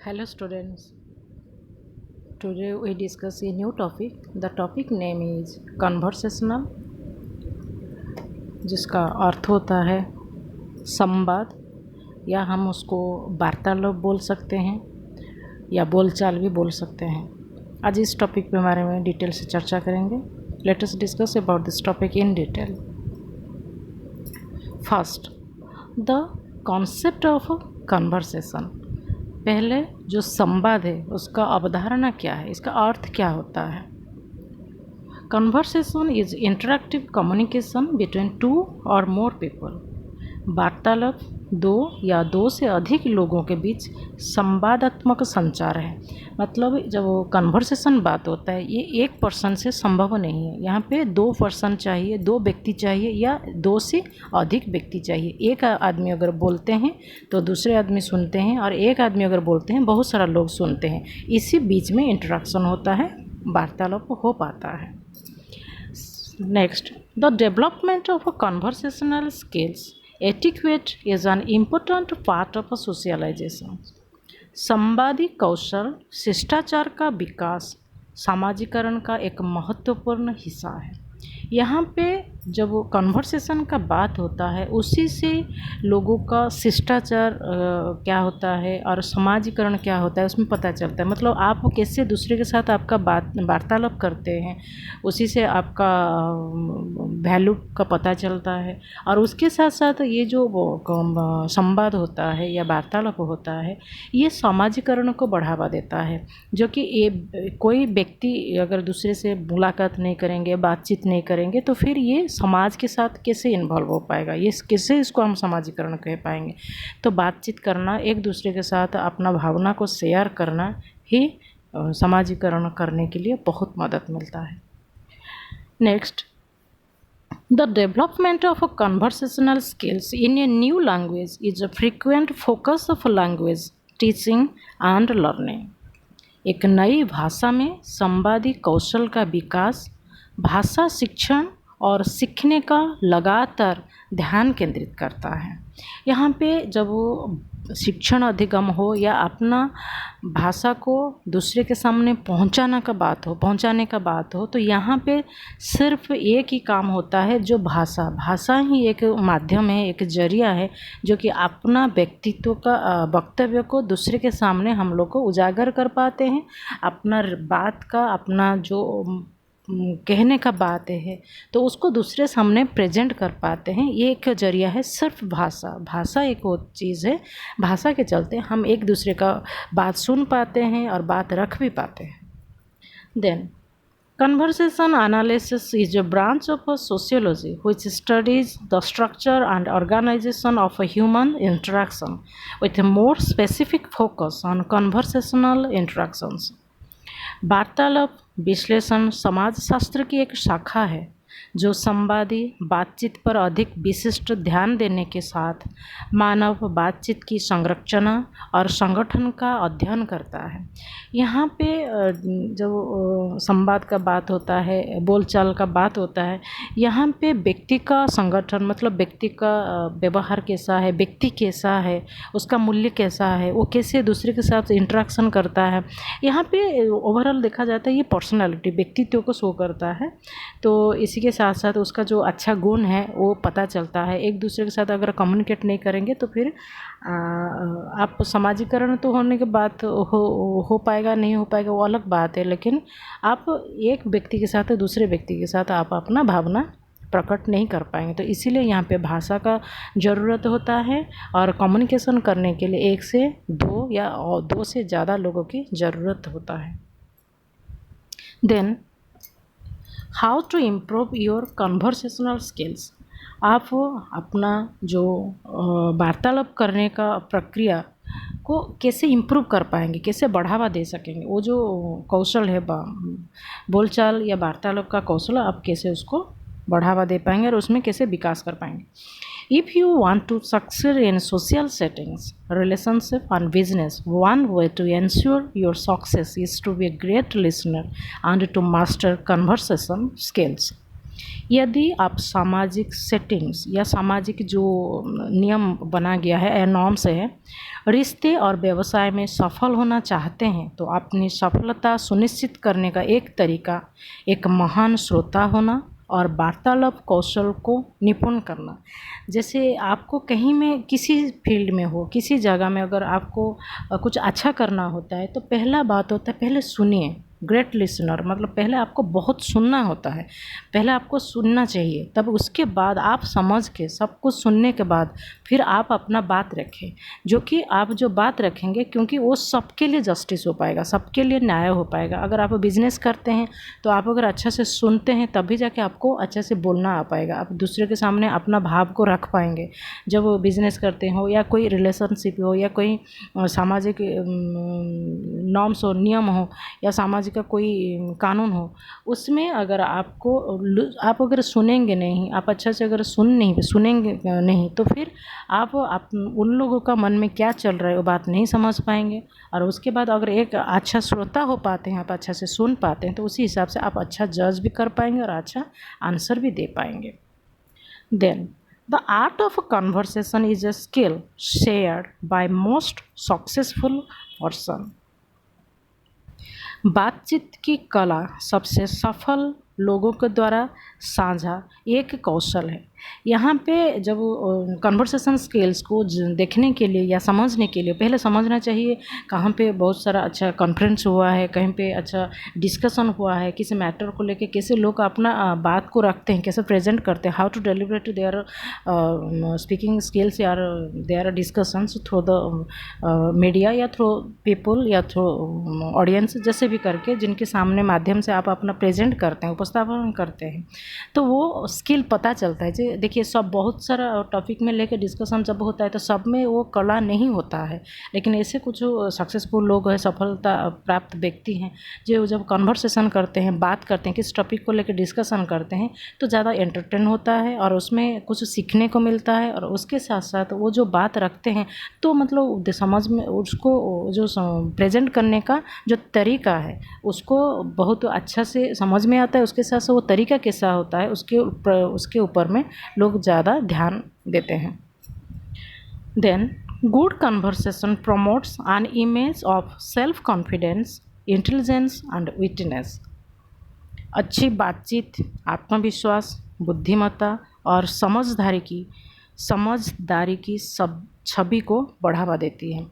Hello students. Today we discuss a new topic. The topic name is conversational, जिसका अर्थ होता है संवाद या हम उसको वार्तालाप बोल सकते हैं या बोलचाल भी बोल सकते हैं। आज इस टॉपिक के बारे में डिटेल से चर्चा करेंगे। Let us discuss about this topic in detail. First, the concept of conversation. पहले जो संवाद है उसका अवधारणा क्या है, इसका अर्थ क्या होता है। Conversation is interactive communication between two और मोर पीपल। वार्तालाप दो या दो से अधिक लोगों के बीच संवादात्मक संचार है। मतलब जब कन्वर्सेशन बात होता है ये एक पर्सन से संभव नहीं है। यहाँ पे दो पर्सन चाहिए, दो व्यक्ति चाहिए या दो से अधिक व्यक्ति चाहिए। एक आदमी अगर बोलते हैं तो दूसरे आदमी सुनते हैं, और एक आदमी अगर बोलते हैं बहुत सारा लोग सुनते हैं। इसी बीच में इंटरेक्शन होता है, वार्तालाप हो पाता है। Next, the development of conversational skills etiquette is an important part of socialisation. संवादी कौशल शिष्टाचार का विकास सामाजिकरण का एक महत्वपूर्ण हिस्सा है। यहाँ पे जब कन्वर्सेशन का बात होता है उसी से लोगों का शिष्टाचार क्या होता है और समाजीकरण क्या होता है उसमें पता चलता है। मतलब आप कैसे दूसरे के साथ आपका वार्तालाप करते हैं, उसी से आपका वैल्यू का पता चलता है। और उसके साथ साथ ये जो संवाद होता है या वार्तालाप होता है ये समाजीकरण को बढ़ावा देता है। जो कि ये कोई व्यक्ति अगर दूसरे से मुलाकात नहीं करेंगे, बातचीत नहीं करेंगे तो फिर ये समाज के साथ कैसे इन्वॉल्व हो पाएगा, ये कैसे इसको हम समाजीकरण कह पाएंगे। तो बातचीत करना, एक दूसरे के साथ अपना भावना को शेयर करना ही समाजीकरण करने के लिए बहुत मदद मिलता है। Next, the development of conversational skills in a new language is a frequent focus of language teaching and learning. एक नई भाषा में संवादी कौशल का विकास भाषा शिक्षण और सीखने का लगातार ध्यान केंद्रित करता है। यहाँ पे जब वो शिक्षण अधिगम हो या अपना भाषा को दूसरे के सामने पहुँचाने का बात हो तो यहाँ पे सिर्फ एक ही काम होता है, जो भाषा ही एक माध्यम है, एक जरिया है जो कि अपना व्यक्तित्व का वक्तव्य को दूसरे के सामने हम लोग को उजागर कर पाते हैं। अपना बात का, अपना जो कहने का बात है तो उसको दूसरे सामने प्रेजेंट कर पाते हैं। ये एक जरिया है सिर्फ भाषा एक वो चीज़ है, भाषा के चलते हम एक दूसरे का बात सुन पाते हैं और बात रख भी पाते हैं। Then conversation analysis is a branch of sociology which studies the structure and organisation of human interaction with a more specific focus on conversational interactions. वार्तालाप विश्लेषण समाजशास्त्र की एक शाखा है जो संवादी बातचीत पर अधिक विशिष्ट ध्यान देने के साथ मानव बातचीत की संरचना और संगठन का अध्ययन करता है। यहाँ पे जब संवाद का बात होता है, बोलचाल का बात होता है, यहाँ पे व्यक्ति का संगठन, मतलब व्यक्ति का व्यवहार कैसा है, व्यक्ति कैसा है, उसका मूल्य कैसा है, वो कैसे दूसरे के साथ इंटरेक्शन करता है। यहाँ पे ओवरऑल देखा जाता है ये पर्सनालिटी, व्यक्तित्व को शो करता है। तो इसी के साथ साथ उसका जो अच्छा गुण है वो पता चलता है। एक दूसरे के साथ अगर कम्युनिकेट नहीं करेंगे तो फिर आप समाजीकरण तो होने के बाद हो पाएगा नहीं हो पाएगा वो अलग बात है, लेकिन आप एक व्यक्ति के साथ दूसरे व्यक्ति के साथ आप अपना भावना प्रकट नहीं कर पाएंगे। तो इसीलिए यहाँ पे भाषा का ज़रूरत होता है और कम्युनिकेशन करने के लिए एक से दो या दो से ज़्यादा लोगों की ज़रूरत होता है। Then how to improve your conversational skills. आप अपना जो वार्तालाप करने का प्रक्रिया को कैसे इम्प्रूव कर पाएंगे, कैसे बढ़ावा दे सकेंगे। वो जो कौशल है बोलचाल या वार्तालाप का कौशल, आप कैसे उसको बढ़ावा दे पाएंगे और उसमें कैसे विकास कर पाएंगे। If you want to succeed in social settings, relationship and business, one way to ensure your success is to be a great listener and to master conversation skills. यदि आप सामाजिक सेटिंग्स या सामाजिक जो नियम बना गया है, नॉर्म्स है, रिश्ते और व्यवसाय में सफल होना चाहते हैं तो अपनी सफलता सुनिश्चित करने का एक तरीका एक महान श्रोता होना और वार्तालाप कौशल को निपुण करना। जैसे आपको कहीं में किसी फील्ड में हो, किसी जगह में अगर आपको कुछ अच्छा करना होता है तो पहला बात होता है पहले सुनिए। ग्रेट लिसनर मतलब पहले आपको बहुत सुनना होता है, पहले आपको सुनना चाहिए, तब उसके बाद आप समझ के सब कुछ सुनने के बाद फिर आप अपना बात रखें, जो कि आप जो बात रखेंगे क्योंकि वो सबके लिए जस्टिस हो पाएगा, सबके लिए न्याय हो पाएगा। अगर आप बिज़नेस करते हैं तो आप अगर अच्छा से सुनते हैं तभी जाके आपको अच्छे से बोलना आ पाएगा, आप दूसरे के सामने अपना भाव को रख पाएंगे। जब वो बिज़नेस करते हो या कोई रिलेशनशिप हो या कोई सामाजिक नॉर्म्स हो, नियम हो या सामाजिक का कोई कानून हो, उसमें अगर आप अगर सुनेंगे नहीं, आप अच्छा से अगर सुनेंगे नहीं तो फिर आप उन लोगों का मन में क्या चल रहा है वो बात नहीं समझ पाएंगे। और उसके बाद अगर एक अच्छा श्रोता हो पाते हैं, आप अच्छा से सुन पाते हैं तो उसी हिसाब से आप अच्छा जज भी कर पाएंगे और अच्छा आंसर भी दे पाएंगे। Then the art of conversation is a skill shared by most successful person. बातचीत की कला सबसे सफल लोगों के द्वारा साझा एक कौशल है। यहाँ पे जब कन्वर्सेशन स्किल्स को देखने के लिए या समझने के लिए पहले समझना चाहिए कहाँ पे बहुत सारा अच्छा कॉन्फ्रेंस हुआ है, कहीं पे अच्छा डिस्कशन हुआ है, किसी मैटर को लेके कैसे लोग अपना बात को रखते हैं, कैसे प्रेजेंट करते हैं, how to deliberate their speaking skills या their discussions through the media या थ्रू पीपल या थ्रू ऑडियंस, जैसे भी करके जिनके सामने माध्यम से आप अपना प्रेजेंट करते हैं, उपस्थापन करते हैं, तो वो स्किल पता चलता है। देखिए सब बहुत सारा टॉपिक में लेके डिस्कशन जब होता है तो सब में वो कला नहीं होता है, लेकिन ऐसे कुछ सक्सेसफुल लोग हैं, सफलता प्राप्त व्यक्ति हैं, जो जब कन्वर्सेशन करते हैं, बात करते हैं, किस टॉपिक को लेकर डिस्कशन करते हैं तो ज़्यादा एंटरटेन होता है और उसमें कुछ सीखने को मिलता है। और उसके साथ साथ वो जो बात रखते हैं तो मतलब समझ में उसको जो प्रेजेंट करने का जो तरीका है उसको बहुत अच्छा से समझ में आता है। उसके साथ साथ वो तरीका कैसा होता है उसके ऊपर में लोग ज़्यादा ध्यान देते हैं। Then good conversation promotes an image of self confidence, intelligence and witness. अच्छी बातचीत आत्मविश्वास, बुद्धिमत्ता और समझदारी की सब छवि को बढ़ावा देती है।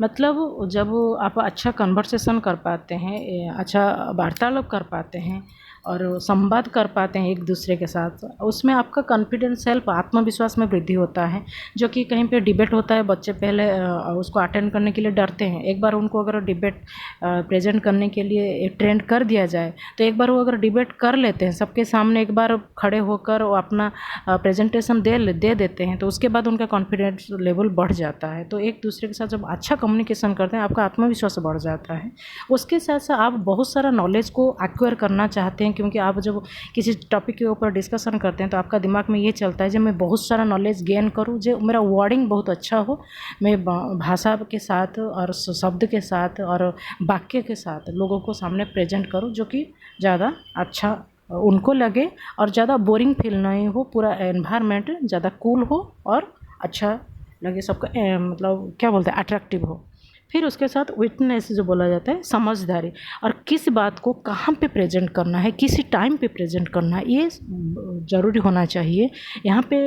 मतलब जब आप अच्छा कन्वर्सेशन कर पाते हैं, अच्छा वार्तालाप कर पाते हैं और संवाद कर पाते हैं एक दूसरे के साथ, उसमें आपका कॉन्फिडेंस सेल्फ आत्मविश्वास में वृद्धि होता है। जो कि कहीं पे डिबेट होता है, बच्चे पहले उसको अटेंड करने के लिए डरते हैं। एक बार उनको अगर डिबेट प्रेजेंट करने के लिए ट्रेंड कर दिया जाए तो एक बार वो अगर डिबेट कर लेते हैं सबके सामने, एक बार खड़े होकर वो अपना प्रेजेंटेशन दे देते हैं तो उसके बाद उनका कॉन्फिडेंस लेवल बढ़ जाता है। तो एक दूसरे के साथ जब अच्छा कम्युनिकेशन करते हैं आपका आत्मविश्वास बढ़ जाता है। उसके साथ साथ आप बहुत सारा नॉलेज को एक्वायर करना चाहते हैं, क्योंकि आप जब किसी टॉपिक के ऊपर डिस्कशन करते हैं तो आपका दिमाग में ये चलता है जो मैं बहुत सारा नॉलेज गेन करूँ, जो मेरा वर्डिंग बहुत अच्छा हो, मैं भाषा के साथ और शब्द के साथ और वाक्य के साथ लोगों को सामने प्रेजेंट करूँ जो कि ज़्यादा अच्छा उनको लगे और ज़्यादा बोरिंग फील नहीं हो, पूरा एनवायरनमेंट ज़्यादा कूल हो और अच्छा लगे सबको, मतलब क्या बोलते हैं, अट्रैक्टिव हो। फिर उसके साथ विटनेस जो बोला जाता है, समझदारी, और किस बात को कहाँ पे प्रेजेंट करना है, किसी टाइम पे प्रेजेंट करना है, ये ज़रूरी होना चाहिए। यहाँ पे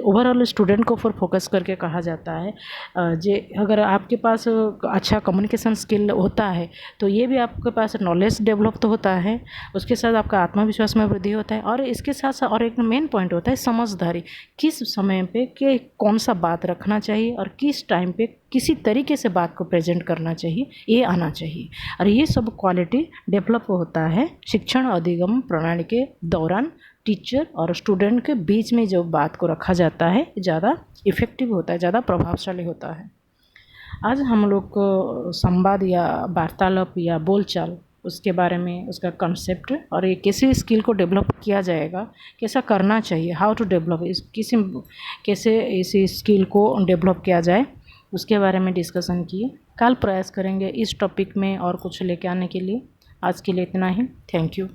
ओवरऑल स्टूडेंट को ऊपर फोकस करके कहा जाता है। जे अगर आपके पास अच्छा कम्युनिकेशन स्किल होता है तो ये भी आपके पास नॉलेज डेवलप तो होता है, उसके साथ आपका आत्मविश्वास में वृद्धि होता है, और इसके साथ साथ और एक मेन पॉइंट होता है समझदारी। किस समय पे के कौन सा बात रखना चाहिए और किस टाइम पे किसी तरीके से बात को प्रेजेंट करना चाहिए, ये आना चाहिए। और ये सब क्वालिटी डेवलप होता है शिक्षण अधिगम प्रणाली के दौरान। टीचर और स्टूडेंट के बीच में जो बात को रखा जाता है ज़्यादा इफ़ेक्टिव होता है, ज़्यादा प्रभावशाली होता है। आज हम लोग को संवाद या वार्तालाप या बोलचाल उसके बारे में, उसका कॉन्सेप्ट और ये कैसे स्किल को डेवलप किया जाएगा, कैसा करना चाहिए, हाउ टू डेवलप कैसे इसी स्किल को डेवलप किया जाए, उसके बारे में डिस्कशन किए। कल प्रयास करेंगे इस टॉपिक में और कुछ लेके आने के लिए। आज के लिए इतना ही। Thank you.